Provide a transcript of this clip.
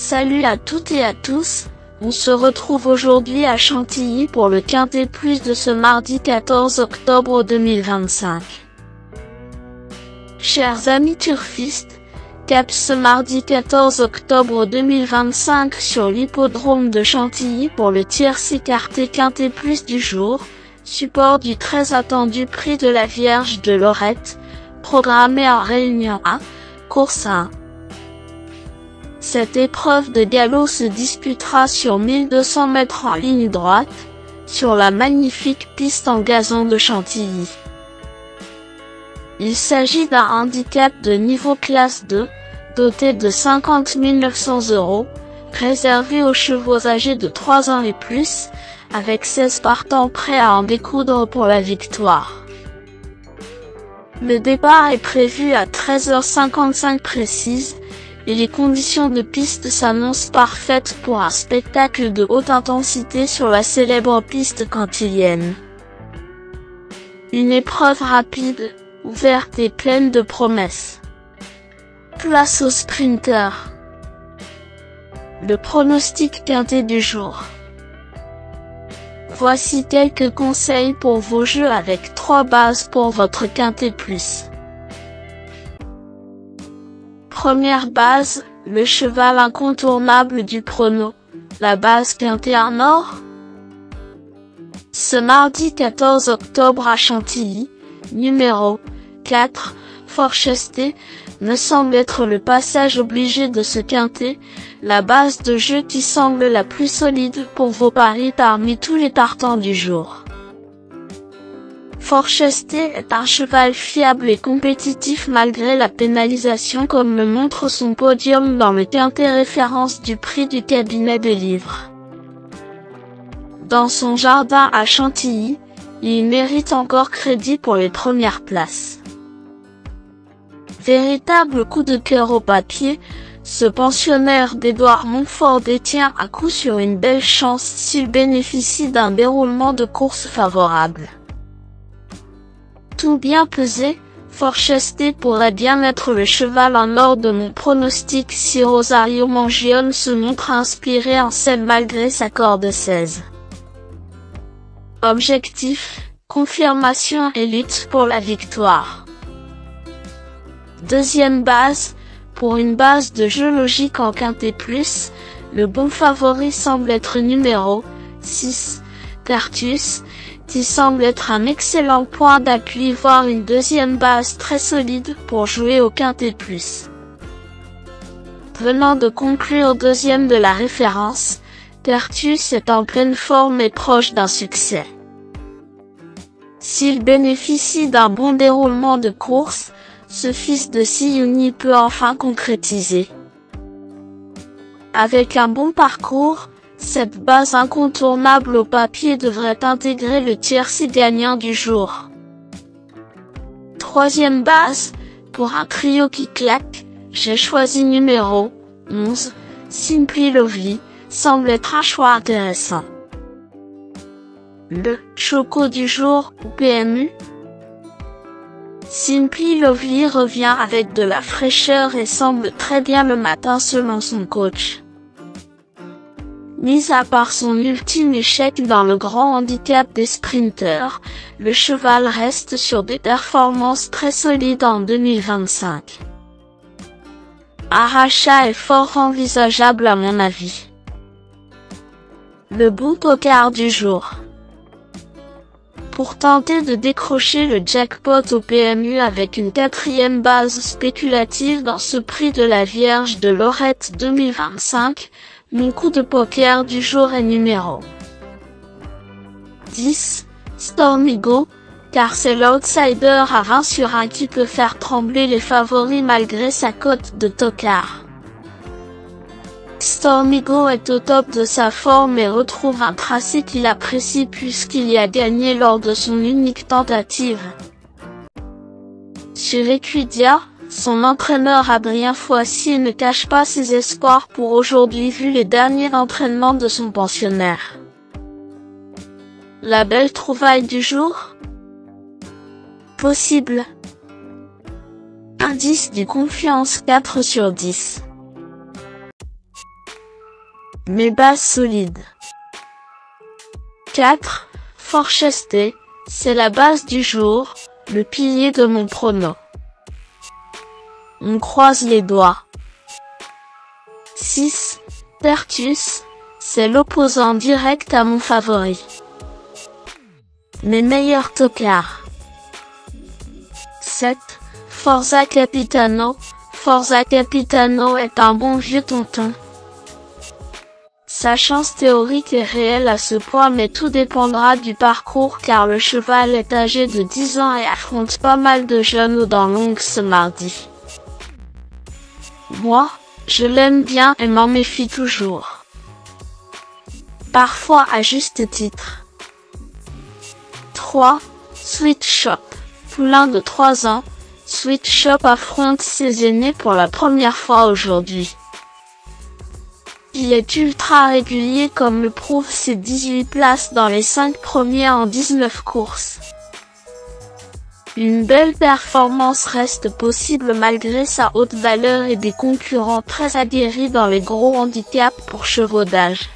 Salut à toutes et à tous, on se retrouve aujourd'hui à Chantilly pour le Quintet Plus de ce mardi 14 octobre 2025. Chers amis turfistes, cap ce mardi 14 octobre 2025 sur l'hippodrome de Chantilly pour le tierce écarté Quintet Plus du jour, support du très attendu prix de la Vierge de Lorette, programmé en Réunion 1, course 1. Cette épreuve de galop se disputera sur 1200 mètres en ligne droite, sur la magnifique piste en gazon de Chantilly. Il s'agit d'un handicap de niveau classe 2, doté de 50 900 €, réservé aux chevaux âgés de 3 ans et plus, avec 16 partants prêts à en découdre pour la victoire. Le départ est prévu à 13h55 précise, et les conditions de piste s'annoncent parfaites pour un spectacle de haute intensité sur la célèbre piste cantilienne. Une épreuve rapide, ouverte et pleine de promesses. Place aux sprinters. Le pronostic quintet du jour. Voici quelques conseils pour vos jeux avec 3 bases pour votre quintet plus. Première base, le cheval incontournable du prono, la base quintet en or. Ce mardi 14 octobre à Chantilly, numéro 4, Forchesté, me semble être le passage obligé de ce quintet, la base de jeu qui semble la plus solide pour vos paris parmi tous les partants du jour. Forchesté est un cheval fiable et compétitif malgré la pénalisation comme le montre son podium dans le quintet référence du prix du cabinet des livres. Dans son jardin à Chantilly, il mérite encore crédit pour les premières places. Véritable coup de cœur au papier, ce pensionnaire d'Édouard Montfort détient à coup sûr une belle chance s'il bénéficie d'un déroulement de course favorable. Tout bien pesé, Forchesté pourrait bien être le cheval en or de mon pronostic si Rosario Mangione se montre inspiré en selle malgré sa corde 16. Objectif, confirmation et lutte pour la victoire. Deuxième base, pour une base de jeu logique en quintet plus, le bon favori semble être numéro 6, Tertius, qui semble être un excellent point d'appui voire une deuxième base très solide pour jouer au quintet plus. Venant de conclure deuxième de la référence, Tertius est en pleine forme et proche d'un succès. S'il bénéficie d'un bon déroulement de course, ce fils de Siyouni peut enfin concrétiser. Avec un bon parcours, cette base incontournable au papier devrait intégrer le tiercé gagnant du jour. Troisième base, pour un trio qui claque, j'ai choisi numéro 11, Simply Lovely, semble être un choix intéressant. Le choco du jour ou PMU. Simply Lovely revient avec de la fraîcheur et semble très bien le matin selon son coach. Mis à part son ultime échec dans le grand handicap des sprinters, le cheval reste sur des performances très solides en 2025. Un rachat est fort envisageable à mon avis. Le bon poker du jour. Pour tenter de décrocher le jackpot au PMU avec une quatrième base spéculative dans ce prix de la Vierge de Lorette 2025, mon coup de poker du jour est numéro 10, Stormigo, car c'est l'outsider à 20 sur 1 qui peut faire trembler les favoris malgré sa cote de tocard. Stormigo est au top de sa forme et retrouve un tracé qu'il apprécie puisqu'il y a gagné lors de son unique tentative. Sur Equidia, son entraîneur Adrien Foissier ne cache pas ses espoirs pour aujourd'hui vu les derniers entraînements de son pensionnaire. La belle trouvaille du jour? Possible. Indice de confiance 4 sur 10. Mes bases solides. 4. Forchesté, c'est la base du jour, le pilier de mon prono. On croise les doigts. 6. Tertius, c'est l'opposant direct à mon favori. Mes meilleurs tocards. 7. Forza Capitano, Forza Capitano est un bon vieux tonton. Sa chance théorique est réelle à ce point, mais tout dépendra du parcours car le cheval est âgé de 10 ans et affronte pas mal de jeunes aux dents longues ce mardi. Moi, je l'aime bien et m'en méfie toujours. Parfois à juste titre. 3. Sweet Shop, poulain de 3 ans, Sweet Shop affronte ses aînés pour la première fois aujourd'hui. Il est ultra régulier comme le prouvent ses 18 places dans les 5 premiers en 19 courses. Une belle performance reste possible malgré sa haute valeur et des concurrents très aguerris dans les gros handicaps pour chevaux d'âge.